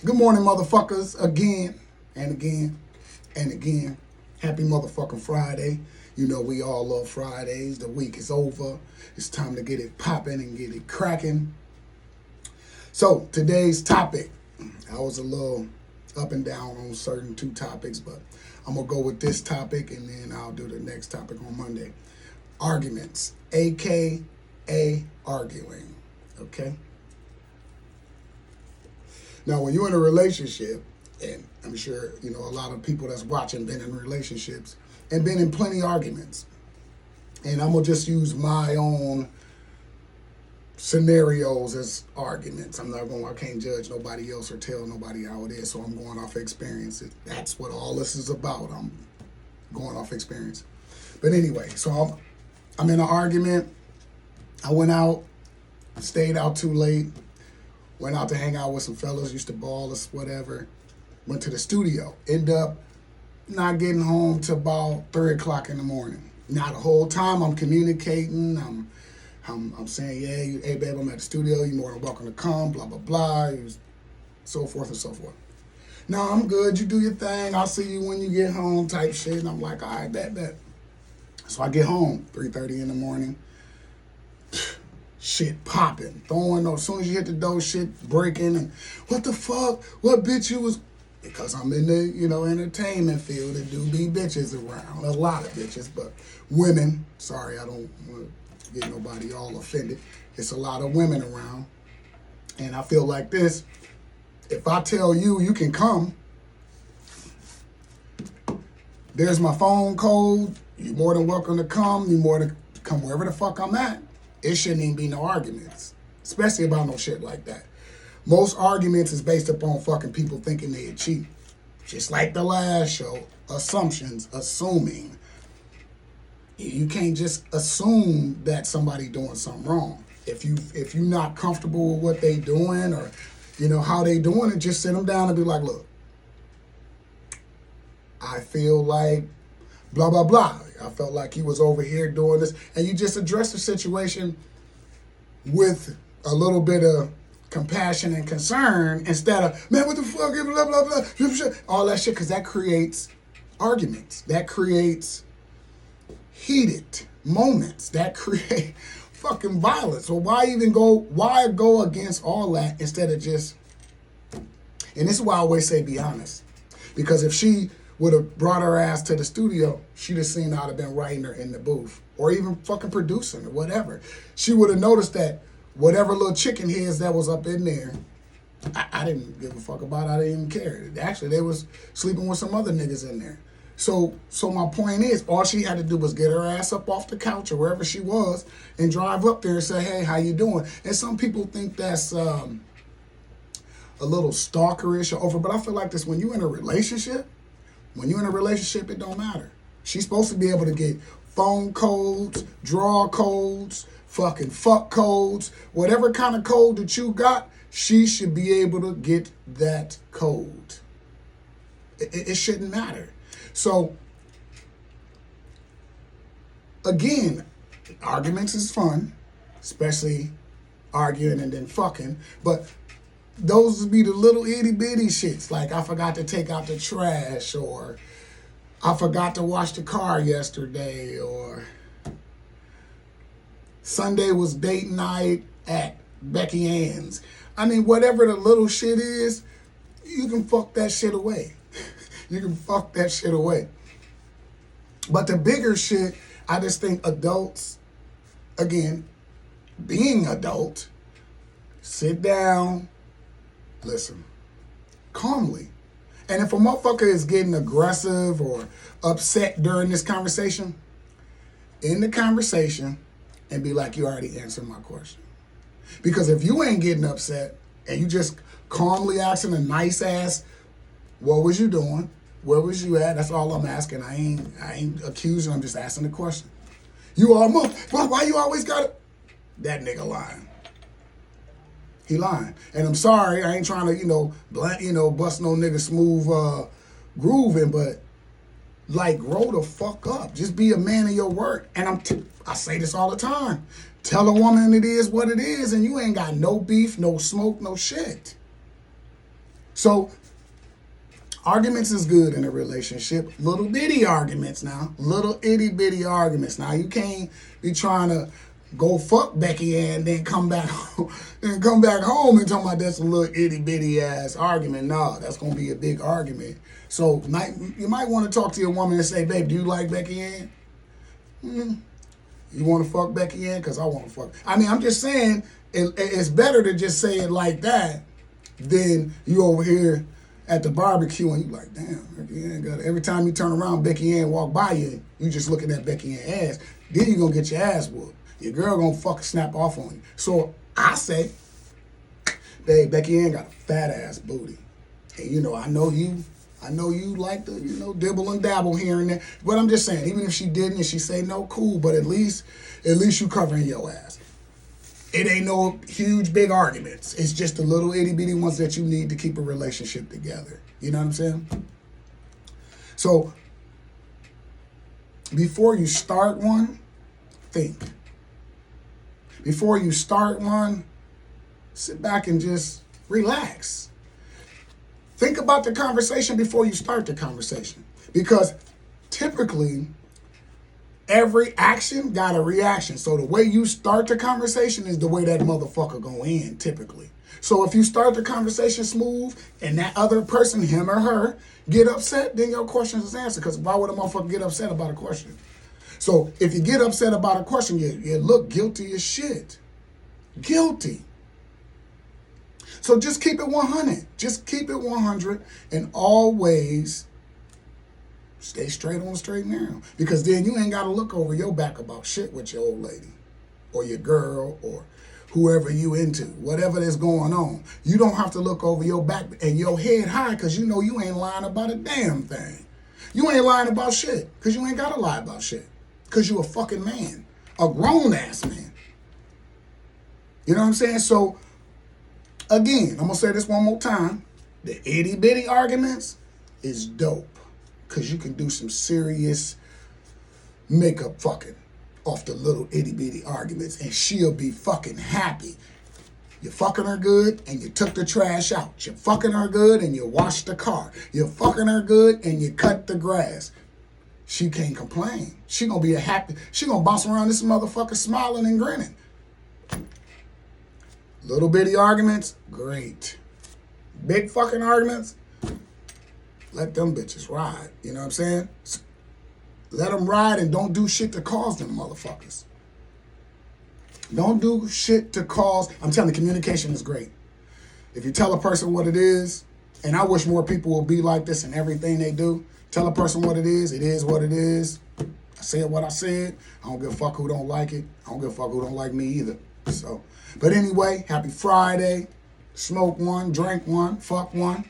Good morning, motherfuckers, again and again and again. Happy motherfucking Friday. You know we all love Fridays. The week is over. It's time to get it popping and get it cracking. So, today's topic, I was a little up and down on certain two topics, but I'm going to go with this topic and then I'll do the next topic on Monday. Arguments, a.k.a. arguing, okay? Now, when you're in a relationship, and I'm sure, you know, a lot of people that's watching been in relationships and been in plenty of arguments. And I'm going to just use my own scenarios as arguments. I can't judge nobody else or tell nobody how it is, so I'm going off experience. That's what all this is about. I'm going off experience. But anyway, so I'm in an argument. I went out, stayed out too late. Went out to hang out with some fellas, used to ball or whatever. Went to the studio. End up not getting home till about 3 o'clock in the morning. Now the whole time I'm communicating, I'm saying, yeah, hey babe, I'm at the studio, you're more than welcome to come, blah, blah, blah, so forth and so forth. No, I'm good, you do your thing, I'll see you when you get home type shit. And I'm like, all right, bet. So I get home, 3:30 in the morning. Shit popping, throwing, as soon as you hit the door, shit breaking, and what the fuck, what bitch you was, because I'm in the, entertainment field, there do be bitches around, a lot of bitches, but women, sorry, I don't want to get nobody all offended, it's a lot of women around, and I feel like this, if I tell you, you can come, there's my phone code, you're more than welcome to come, you're more than come wherever the fuck I'm at. It shouldn't even be no arguments, especially about no shit like that. Most arguments is based upon fucking people thinking they're cheap. Just like the last show, assumptions, assuming. You can't just assume that somebody doing something wrong. If you're not comfortable with what they doing or, how they doing it, just sit them down and be like, look, I feel like blah, blah, blah. I felt like he was over here doing this. And you just address the situation with a little bit of compassion and concern instead of, man, what the fuck, blah, blah, blah, all that shit, because that creates arguments. That creates heated moments. That create fucking violence. So why go against all that instead of just, and this is why I always say be honest. Because if she would have brought her ass to the studio, she'd have seen I'd have been writing her in the booth or even fucking producing or whatever. She would have noticed that whatever little chicken heads that was up in there, I didn't give a fuck about. I didn't even care. Actually, they was sleeping with some other niggas in there. So my point is, all she had to do was get her ass up off the couch or wherever she was and drive up there and say, hey, how you doing? And some people think that's a little stalkerish or over, but I feel like this when you're in a relationship, it don't matter. She's supposed to be able to get phone codes, draw codes, fucking fuck codes, whatever kind of code that you got, she should be able to get that code. It shouldn't matter. So, again, arguments is fun, especially arguing and then fucking, but those would be the little itty bitty shits, like I forgot to take out the trash, or I forgot to wash the car yesterday, or Sunday was date night at Becky Ann's. I mean, whatever the little shit is, you can fuck that shit away. You can fuck that shit away. But the bigger shit, I just think adults, again, being adult, sit down, listen, calmly. And if a motherfucker is getting aggressive or upset during this conversation, end the conversation and be like, you already answered my question. Because if you ain't getting upset and you just calmly asking a nice ass, what was you doing? Where was you at? That's all I'm asking. I ain't accusing, I'm just asking the question. You all, why you always got it? That nigga lying. He lying. And I'm sorry, I ain't trying to, bust no nigga smooth grooving, but like, grow the fuck up. Just be a man of your word. And I say this all the time. Tell a woman it is what it is, and you ain't got no beef, no smoke, no shit. So arguments is good in a relationship. Little bitty arguments now. Little itty bitty arguments. Now you can't be trying to go fuck Becky and then come back home and talk about that's a little itty bitty ass argument. No, that's gonna be a big argument. So you might want to talk to your woman and say, babe, do you like Becky Ann? You want to fuck Becky Ann? Because I want to fuck. I mean, I'm just saying it's better to just say it like that than you over here at the barbecue and you like, damn, Becky Ann got it. Every time you turn around, Becky Ann walk by you, you just looking at Becky Ann ass. Then you going to get your ass whooped. Your girl going to fucking snap off on you. So I say, babe, Becky Ann got a fat ass booty. And I know you like to, dibble and dabble here and there. But I'm just saying, even if she didn't and she say no, cool, but at least you covering your ass. It ain't no huge, big arguments. It's just the little itty bitty ones that you need to keep a relationship together. You know what I'm saying? So, before you start one, think. Before you start one, sit back and just relax. Think about the conversation before you start the conversation. Because typically, every action got a reaction. So the way you start the conversation is the way that motherfucker gonna end, typically. So if you start the conversation smooth and that other person, him or her, get upset, then your question is answered. Because why would a motherfucker get upset about a question? So if you get upset about a question, you look guilty as shit. Guilty. So just keep it 100. Just keep it 100 and always stay straight on the straight and narrow. Because then you ain't got to look over your back about shit with your old lady or your girl or whoever you into, whatever that's going on. You don't have to look over your back and your head high because you know you ain't lying about a damn thing. You ain't lying about shit because you ain't got to lie about shit because you a fucking man, a grown-ass man. You know what I'm saying? So, again, I'm going to say this one more time. The itty-bitty arguments is dope. Because you can do some serious makeup fucking off the little itty-bitty arguments and she'll be fucking happy. You're fucking her good and you took the trash out. You're fucking her good and you washed the car. You're fucking her good and you cut the grass. She can't complain. She gonna be she gonna bounce around this motherfucker smiling and grinning. Little bitty arguments, great. Big fucking arguments, let them bitches ride. You know what I'm saying? Let them ride and don't do shit to cause them motherfuckers. Don't do shit to cause. I'm telling you, communication is great. If you tell a person what it is, and I wish more people would be like this in everything they do. Tell a person what it is what it is. I said what I said. I don't give a fuck who don't like it. I don't give a fuck who don't like me either. So, but anyway, happy Friday. Smoke one, drink one, fuck one.